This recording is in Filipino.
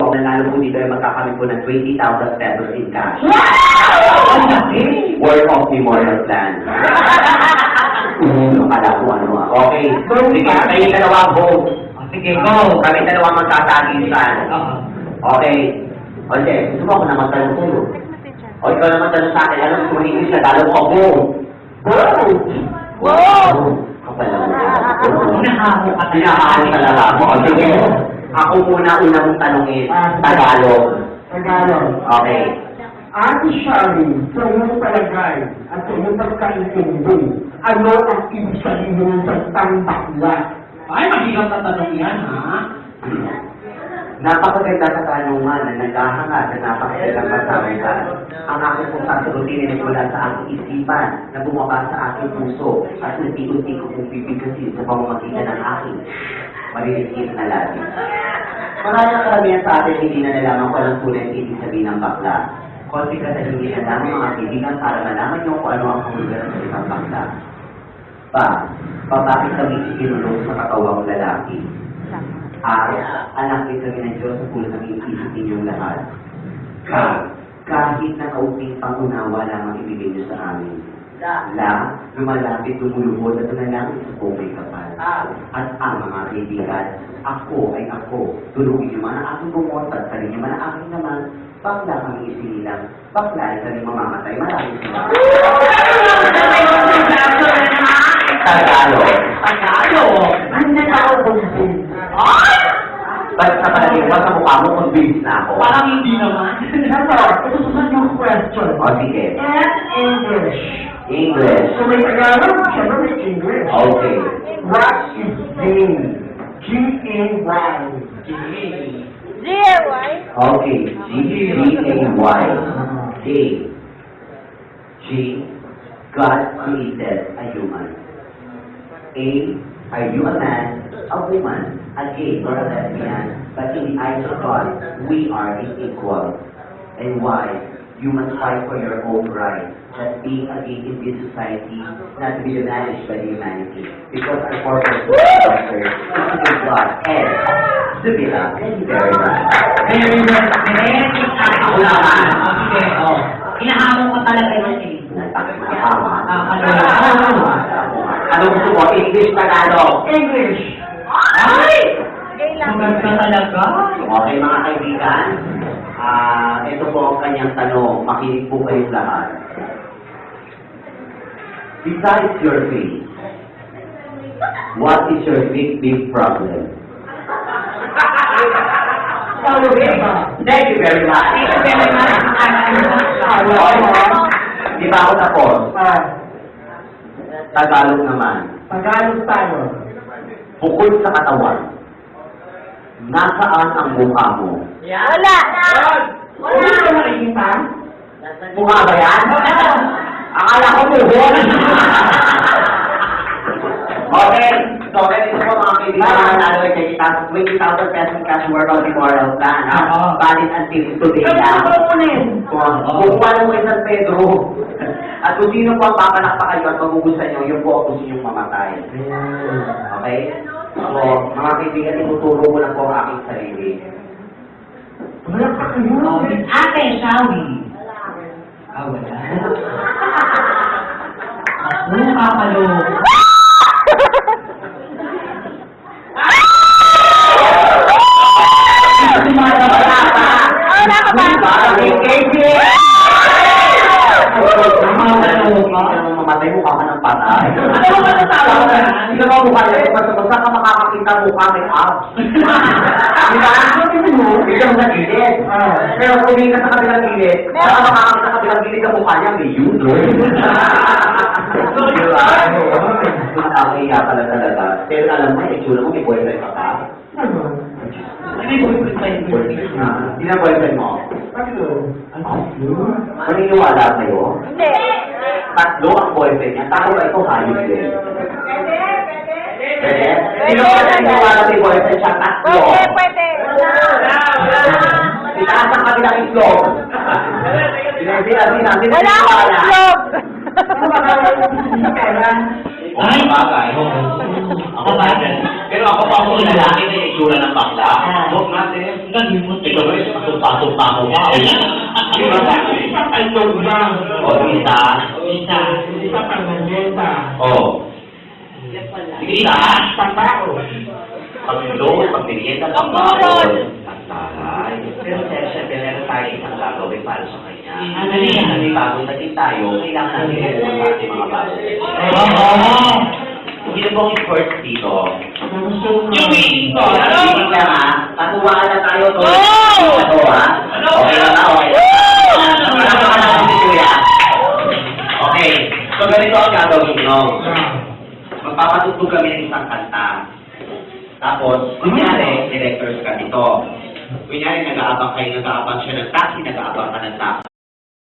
ang nanalo po dito ay magkakamit po ng 20,000 pesos in cash. Worth of Memorial Plan. Akala ko ano ah. Okay. Sige, kayo dalawang vote. Sige, go. Kami dalawang magkakagisan. Okay. Okay, gusto mo ako na magtanong sa'yo. O ikaw naman tanong sa akin, alam mo English na dalaw ko, go! Go! Kapala mo. Hinahamon ka. Hinahamon talaga ako. O sige, ako muna una mong tanongin. Tagalog. Okay. Ate Shari, sa iyong palagay at sa iyong pagkaintindi, ano ang ibig sabihin ng salitang bakla? Ay, mahirap na tanong yan, ha? Napakaganda katanungan na naghahanga sa napakagandang kasawitan. Ang aking pong sasagutin ay mula sa aking isipan na bumaba sa aking puso at nagtiunti ko kong bibigkasin sa pamamagitan ng aking mariligit na labi. Maraming karamihan sa atin hindi na nalaman ko ang tunay ang ibig sabihin ng bakla. Konti ka sa hindi na lamang mga kaibigan para malaman niyo kung ano ang kahulugan ng isang bakla. Bakit kami ikinulong sa katawang lalaki? Anak din kami ng Diyos sa pulang ng iisip ninyong lahat. Kahit na kaunting pangunawa lamang ibigay niyo sa amin. Lumalapit, lumulubod at nanalangin sa bukay kapal. At ang mga kaibigan, ako ay ako. Tulungin niyo man ang aking bumot at sarin niyo man ang aking naman. Bakla kami isinilang. Bakla ay kami mamamatay. Maraming salamat. Tagalog. Ang nakakabunsin. Ba't sa palaliwan sa mukha mo kung bilis na ako? Parang hindi naman. Ito, susunod yung question. O sige. And English. English. So may Tagalog, siyempre may English. Okay. What is gay? G-A-Y. G-A-Y? Okay. G-A-Y. Gay. G. God created a human. A. Are you a man, a woman, a gay, or a lesbian? But in the eyes of God, we are equal. And why? You must fight for your own right. That being a gay in this society, not to be managed by the humanity. Because our purpose is to serve God and to be loved. Thank you very much. Very well. Ako naman. Sige, hinahamon ka talaga yun eh. Ano gusto mo? English, Tagalog? English. Ay! Gay lang. Maganda talaga. Okay mga kaibigan, ito po ang kanyang tanong. Makinig po kayong lahat. Besides your faith, what is your big problem? Thank you very much. Di ba ako tapos? Tagalog naman. Tagalog tayo. Bukod sa katawan, nasaan ang mukha mo? Wala. Wala ka makikita? Mukha ba yan? Akala ko buhon. Okay. So, ganito po mga kaibigan, nanalo ay 20,000 pesos cash worth of Memorial Plan. Valid until today lang. Kukuha mo kay San Pedro. At kung sino po ang papalakpa kayo at magugustuhan nyo, yun po ang gusto nyong mamatay. Okay? So, mga kaibigan, ituturo ko lang po ang aking sarili. Wala pa kayo. Ate, shall we? Wala. Ako, kakalo. Wala ka ba? Mamatay mukha ka ng patay. Ano ba natawa ka? Hindi ka ba mukha niya? Basta ka makakakita mukha may abs. Di ba? Hindi ka sa gilid. Pero kung hindi ka sa kabilang gilid, saka makakakita sa kabilang gilid ang mukha niya, may yudo. Di ba? Nakakahiya pala talaga. Pero alam mo, itsura mo, may boyfriend ka pa. May boyfriend pa yung boyfriend. Hindi na boyfriend mo. Maniniwala kayo? Hindi. Tatlo ang boyfriend niya. Tako ba ito hayop din? Pwede? Sino ba naniniwala may boyfriend siya? Tatlo. Pwede. Itaas ang kabilang islog. Sinabi Wala akong naniniwala. islog. Ay! Bagay. Ako ba? Pero ako pa ako lalaki na yung itsura ng bakla. Huwag natin. Ikaw ba yung pagpasok-pasok pa mo ba? Di ba dati? Ano ba? O, isa. Isa. Isa permanenta. O. Isa. Pagkao. Pag-load, pag-merienda, pag-load. Ang taray. Pero siyempre, meron tayo isang gagawin para sa kanya. Ano yan? May bagong dating tayo, kailangan natin yung ating mga bagong dating. Oo. Sino pong first dito? Yung meeting ko. Ano? Lang ha? Katuwaan na tayo to. Oh! Ano ha? Okay lang ha? Okay lang. Wala si Kuya. Okay. So ganito ang gagawin nyo. Magpapatugtog kami ng isang kanta. Tapos, kunyari, directors ka dito. Kunyari, nag-aabang kayo, nag-aabang siya ng taxi, nag-aabang ka ng taxi.